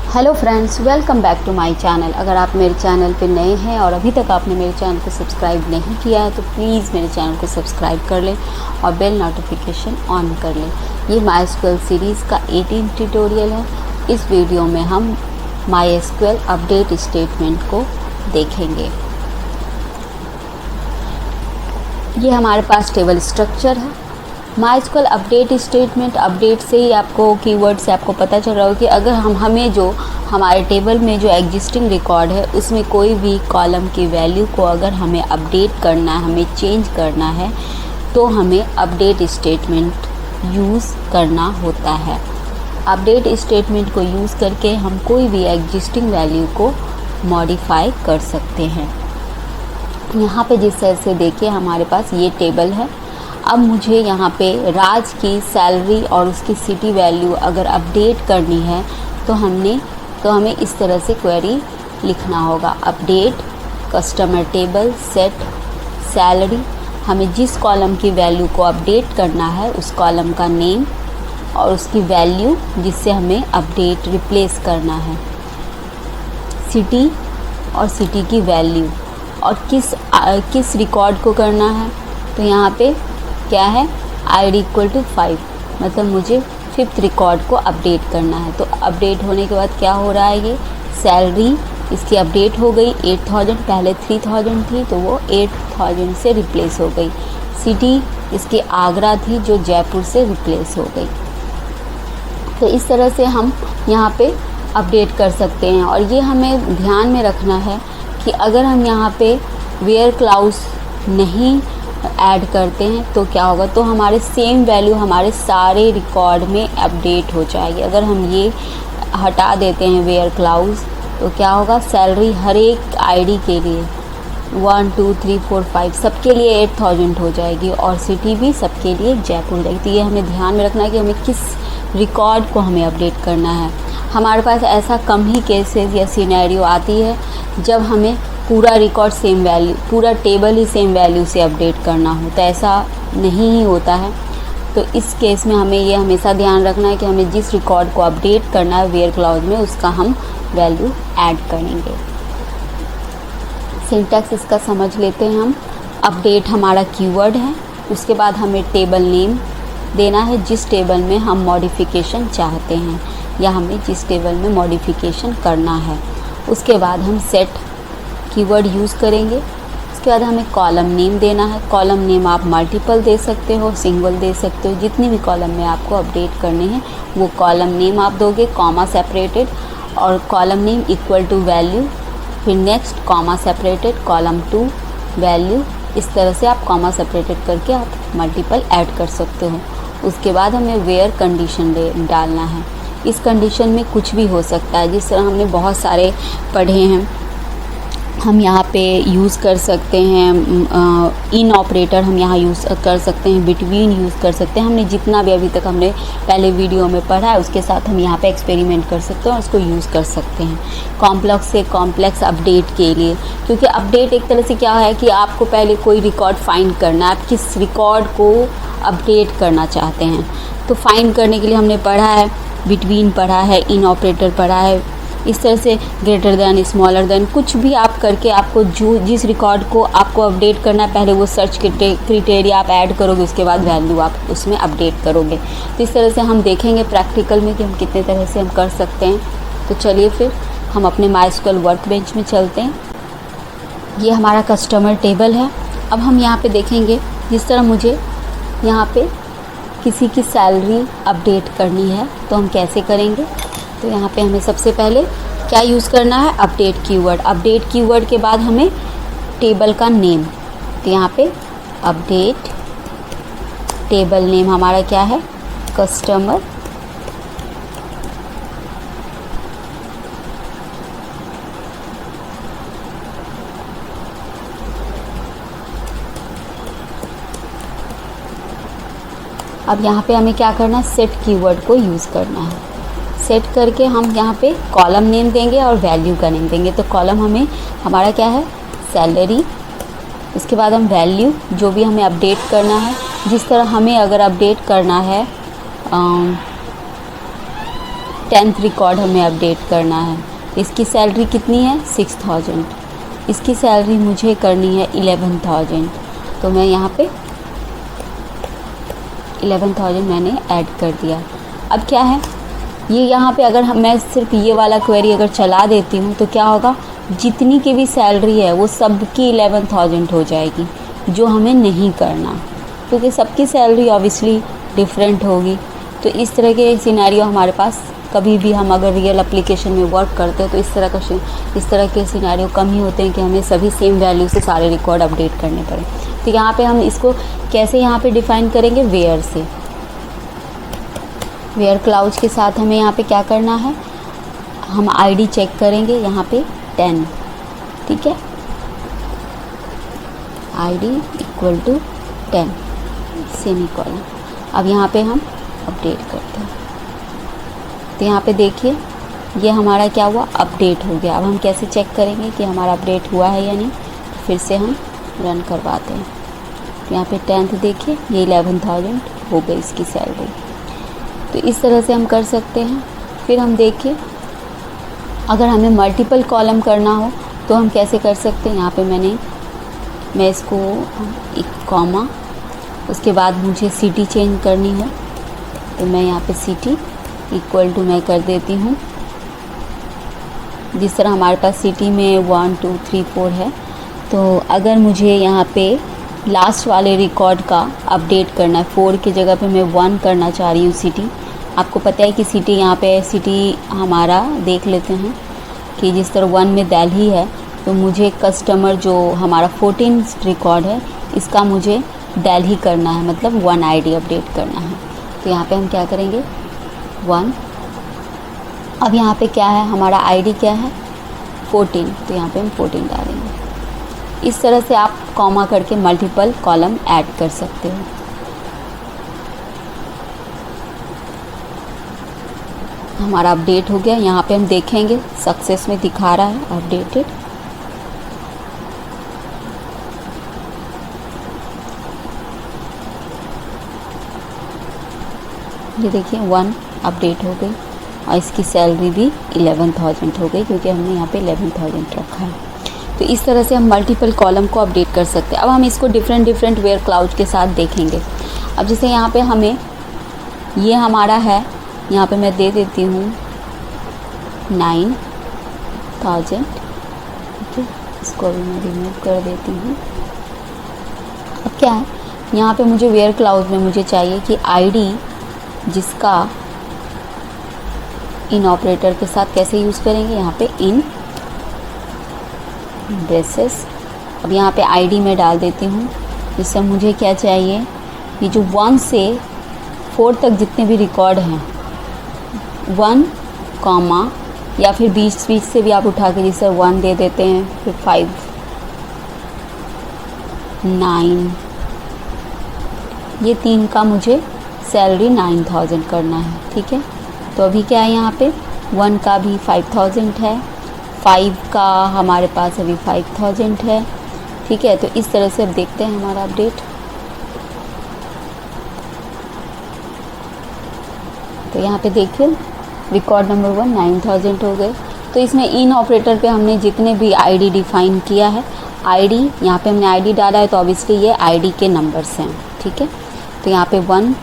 Hello friends, welcome back to my channel. अगर आप मेरे चैनल पे नए हैं और अभी तक आपने मेरे चैनल को सब्सक्राइब नहीं किया है तो प्लीज़ मेरे चैनल को सब्सक्राइब कर लें और बेल नोटिफिकेशन ऑन कर लें। ये MySQL सीरीज़ का 18 ट्यूटोरियल है। इस वीडियो में हम MySQL अपडेट स्टेटमेंट को देखेंगे। ये हमारे पास टेबल स्ट्रक्चर है। MySQL अपडेट स्टेटमेंट, अपडेट से ही आपको कीवर्ड से आपको पता चल रहा हो कि अगर हमें जो हमारे टेबल में जो एग्जिस्टिंग रिकॉर्ड है उसमें कोई भी कॉलम की वैल्यू को अगर हमें अपडेट करना है, हमें चेंज करना है, तो हमें अपडेट स्टेटमेंट यूज़ करना होता है। अपडेट स्टेटमेंट को यूज़ करके हम कोई भी एग्जिस्टिंग वैल्यू को मॉडिफाई कर सकते हैं। यहाँ पे जिस तरह से देखिए हमारे पास ये टेबल है। अब मुझे यहाँ पे राज की सैलरी और उसकी सिटी वैल्यू अगर अपडेट करनी है तो हमें इस तरह से क्वेरी लिखना होगा। Update customer table set salary. हमें जिस कॉलम की वैल्यू को अपडेट करना है उस कॉलम का नेम और उसकी वैल्यू जिससे हमें अपडेट रिप्लेस करना है, सिटी और सिटी की वैल्यू, और किस रिकॉर्ड को करना है। तो यहाँ पे क्या है, ID = 5, मतलब मुझे 5th रिकॉर्ड को अपडेट करना है। तो अपडेट होने के बाद क्या हो रहा है, ये सैलरी इसकी अपडेट हो गई 8000, पहले 3000 थी तो वो 8000 से रिप्लेस हो गई। सिटी इसकी आगरा थी जो जयपुर से रिप्लेस हो गई। तो इस तरह से हम यहाँ पे अपडेट कर सकते हैं। और ये हमें ध्यान में रखना है कि अगर हम यहाँ पे वेयर क्लाउज नहीं ऐड करते हैं तो क्या होगा, तो हमारे सेम वैल्यू हमारे सारे रिकॉर्ड में अपडेट हो जाएगी। अगर हम ये हटा देते हैं वेयर क्लाउज तो क्या होगा, सैलरी हर एक ID के लिए 1 2 3 4 5 सबके लिए 8000 हो जाएगी और सिटी भी सबके लिए जयपुर हो जाएगी। तो ये हमें ध्यान में रखना है कि हमें किस रिकॉर्ड को हमें अपडेट करना है। हमारे पास ऐसा कम ही केसेस या सिनेरियो आती है जब हमें पूरा रिकॉर्ड सेम वैल्यू, पूरा टेबल ही सेम वैल्यू से अपडेट करना हो, तो ऐसा नहीं ही होता है। तो इस केस में हमें ये हमेशा ध्यान रखना है कि हमें जिस रिकॉर्ड को अपडेट करना है वेयर क्लाउज में उसका हम वैल्यू ऐड करेंगे। सिंटैक्स इसका समझ लेते हैं हम। अपडेट हमारा कीवर्ड है, उसके बाद हमें टेबल नेम देना है जिस टेबल में हम मॉडिफिकेशन चाहते हैं या हमें जिस टेबल में मॉडिफिकेशन करना है। उसके बाद हम सेट कीवर्ड यूज़ करेंगे। उसके बाद हमें कॉलम नेम देना है। कॉलम नेम आप मल्टीपल दे सकते हो, सिंगल दे सकते हो, जितनी भी कॉलम में आपको अपडेट करने हैं वो कॉलम नेम आप दोगे, कॉमा सेपरेटेड, और कॉलम नेम = वैल्यू, फिर next comma separated column 2 value. इस तरह से आप कॉमा सेपरेटेड करके आप मल्टीपल ऐड कर सकते हो। उसके बाद हमें वेयर कंडीशन डालना है। इस कंडीशन में कुछ भी हो सकता है, जिस तरह हमने बहुत सारे पढ़े हैं। हम यहाँ पे यूज़ कर सकते हैं इन ऑपरेटर, हम यहाँ यूज़ कर सकते हैं, बिटवीन यूज़ कर सकते हैं। हमने जितना भी अभी तक हमने पहले वीडियो में पढ़ा है उसके साथ हम यहाँ पे एक्सपेरिमेंट कर सकते हैं और उसको यूज़ कर सकते हैं। कॉम्प्लेक्स से कॉम्प्लेक्स अपडेट के लिए, क्योंकि अपडेट एक तरह से क्या है कि आपको पहले कोई रिकॉर्ड फाइंड करना है, आप किस रिकॉर्ड को अपडेट करना चाहते हैं। तो फाइंड करने के लिए हमने पढ़ा है, बिटवीन पढ़ा है, इन ऑपरेटर पढ़ा है। इस तरह से ग्रेटर दैन, स्मॉलर दैन, कुछ भी आप करके आपको जिस रिकॉर्ड को आपको अपडेट करना है पहले वो सर्च क्राइटेरिया आप ऐड करोगे, उसके बाद वैल्यू आप उसमें अपडेट करोगे। तो इस तरह से हम देखेंगे प्रैक्टिकल में कि हम कितने तरह से हम कर सकते हैं। तो चलिए फिर हम अपने MySQL वर्कबेंच में चलते हैं। ये हमारा कस्टमर टेबल है। अब हम यहाँ पे देखेंगे जिस तरह मुझे यहाँ पे किसी की सैलरी अपडेट करनी है तो हम कैसे करेंगे। तो यहाँ पे हमें सबसे पहले क्या यूज़ करना है, अपडेट कीवर्ड। अपडेट कीवर्ड के बाद हमें टेबल का नेम। तो यहाँ पे अपडेट टेबल नेम हमारा क्या है, कस्टमर। अब यहाँ पे हमें क्या करना है, सेट कीवर्ड को यूज़ करना है। सेट करके हम यहाँ पे कॉलम नेम देंगे और वैल्यू का नेम देंगे। तो कॉलम हमें हमारा क्या है, सैलरी। उसके बाद हम वैल्यू जो भी हमें अपडेट करना है, जिस तरह हमें अगर अपडेट करना है 10th रिकॉर्ड हमें अपडेट करना है। इसकी सैलरी कितनी है 6000, इसकी सैलरी मुझे करनी है 11000, तो मैं यहाँ पे 11000 मैंने ऐड कर दिया। अब क्या है ये यहाँ पे अगर मैं सिर्फ ये वाला क्वेरी अगर चला देती हूँ तो क्या होगा, जितनी की भी सैलरी है वो सबकी 11000 हो जाएगी, जो हमें नहीं करना, क्योंकि सबकी सैलरी ऑब्वियसली डिफरेंट होगी। तो इस तरह के सिनेरियो हमारे पास कभी भी हम अगर रियल एप्लीकेशन में वर्क करते हैं तो इस तरह के सिनेरियो कम ही होते हैं कि हमें सभी सेम वैल्यू से सारे रिकॉर्ड अपडेट करने पड़े। तो यहाँ पे हम इसको कैसे यहाँ पे डिफ़ाइन करेंगे, वेयर से। वेयर क्लाउज के साथ हमें यहाँ पे क्या करना है, हम आईडी चेक करेंगे यहाँ पे 10, ठीक है, आईडी इक्वल टू 10 सेमीकोलन। अब यहाँ पे हम अपडेट करते हैं, तो यहाँ पे देखिए ये हमारा क्या हुआ, अपडेट हो गया। अब हम कैसे चेक करेंगे कि हमारा अपडेट हुआ है या नहीं, तो फिर से हम रन करवाते हैं। तो यहाँ पे 10th देखिए ये 11000 हो गई इसकी सैलरी। तो इस तरह से हम कर सकते हैं। फिर हम देखिए अगर हमें मल्टीपल कॉलम करना हो तो हम कैसे कर सकते हैं। यहाँ पे मैं इसको एक कॉमा, उसके बाद मुझे सिटी चेंज करनी है तो मैं यहाँ पे सिटी इक्वल टू मैं कर देती हूँ, जिस तरह हमारे पास सिटी में 1 2 3 4 है। तो अगर मुझे यहाँ पे लास्ट वाले रिकॉर्ड का अपडेट करना है, 4 की जगह पे मैं 1 करना चाह रही हूँ सिटी। आपको पता है कि सिटी यहाँ पे सिटी हमारा देख लेते हैं कि जिस तरह 1 में दिल्ली है, तो मुझे कस्टमर जो हमारा 14 रिकॉर्ड है इसका मुझे दिल्ली करना है, मतलब 1 आईडी अपडेट करना है। तो यहाँ पे हम क्या करेंगे 1। अब यहाँ पे क्या है, हमारा आईडी क्या है 14, तो यहाँ पे हम 14 डालेंगे। इस तरह से आप कॉमा करके मल्टीपल कॉलम ऐड कर सकते हो। हमारा अपडेट हो गया। यहाँ पे हम देखेंगे सक्सेस में दिखा रहा है अपडेटेड। ये देखिए 1 अपडेट हो गई और इसकी सैलरी भी 11000 हो गई, क्योंकि हमने यहाँ पे 11000 रखा है। तो इस तरह से हम मल्टीपल कॉलम को अपडेट कर सकते हैं। अब हम इसको डिफरेंट वेयर क्लाउड के साथ देखेंगे। अब जैसे यहाँ पे हमें ये हमारा है, यहाँ पे मैं दे देती हूँ 9000, ठीक है, इसको भी मैं रिमूव कर देती हूँ। अब क्या है, यहाँ पे मुझे वेयर क्लाउड में मुझे चाहिए कि आईडी जिसका इन ऑपरेटर के साथ कैसे यूज़ करेंगे, यहाँ पे इन ब्रेसेस। अब यहाँ पे आईडी में डाल देती हूँ, जिससे मुझे क्या चाहिए, ये जो 1 से 4 तक जितने भी रिकॉर्ड हैं 1 कॉमा, या फिर बीच से भी आप उठा के जिससे 1 दे देते हैं, फिर 5 9, ये 3 का मुझे सैलरी 9000 करना है, ठीक है। तो अभी क्या है, यहाँ पे 1 का भी 5000 है, 5 का हमारे पास अभी 5000 है, ठीक है। तो इस तरह से अब देखते हैं हमारा अपडेट। तो यहाँ पे देखिए रिकॉर्ड नंबर 1 9000 हो गए। तो इसमें इन ऑपरेटर पे हमने जितने भी आईडी डिफाइन किया है, आईडी यहाँ पे हमने आईडी डाला है, तो ऑब्वियसली ये आईडी के नंबर्स हैं, ठीक है। तो यहाँ पे 1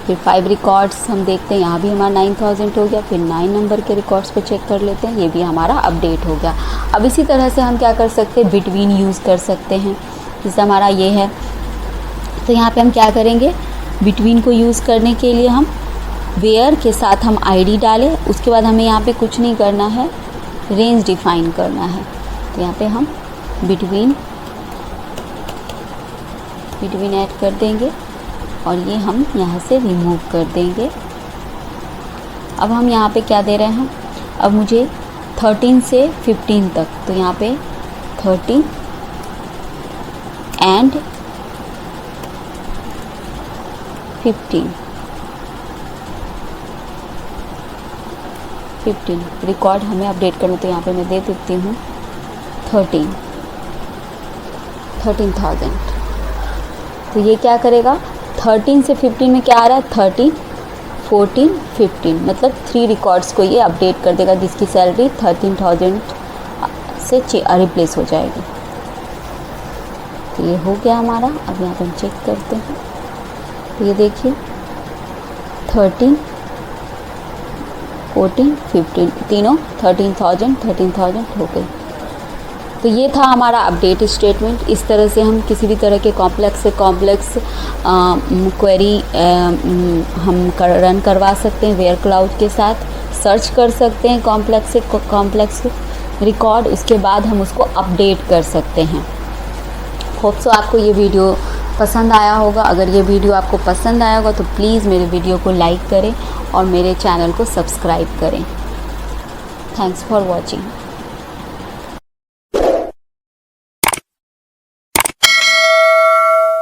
फिर 5 रिकॉर्ड्स हम देखते हैं, यहाँ भी हमारा 9000 हो गया। फिर 9 नंबर के रिकॉर्ड्स पे चेक कर लेते हैं, ये भी हमारा अपडेट हो गया। अब इसी तरह से हम क्या कर सकते हैं, बिटवीन यूज़ कर सकते हैं। जैसे हमारा ये है, तो यहाँ पे हम क्या करेंगे, बिटवीन को यूज़ करने के लिए हम वेयर के साथ हम आईडी डालें, उसके बाद हमें यहाँ पे कुछ नहीं करना है, रेंज डिफाइन करना है। तो यहाँ पे हम बिटवीन ऐड कर देंगे और ये हम यहाँ से रिमूव कर देंगे। अब हम यहाँ पे क्या दे रहे हैं, अब मुझे 13 से 15 तक, तो यहाँ पे 13 एंड 15 रिकॉर्ड हमें अपडेट करना। तो यहाँ पे मैं दे देती हूँ 13,000। तो ये क्या करेगा, 13 से 15 में क्या आ रहा है, 30 14, 15 मतलब 3 रिकॉर्ड्स को ये अपडेट कर देगा, जिसकी सैलरी 13,000 से रिप्लेस हो जाएगी। तो ये हो गया हमारा। अब यहाँ पर हम चेक करते हैं, तो ये देखिए 13, 14, 15 तीनों 13,000 हो गई। तो ये था हमारा अपडेट स्टेटमेंट। इस तरह से हम किसी भी तरह के कॉम्प्लेक्स से कॉम्प्लेक्स क्वेरी हम रन करवा सकते हैं वेयर क्लाउड के साथ, सर्च कर सकते हैं कॉम्प्लेक्स से कॉम्प्लेक्स रिकॉर्ड, उसके बाद हम उसको अपडेट कर सकते हैं। होप सो आपको ये वीडियो पसंद आया होगा। अगर ये वीडियो आपको पसंद आया होगा तो प्लीज़ मेरे वीडियो को लाइक करें और मेरे चैनल को सब्सक्राइब करें। Thanks for watching.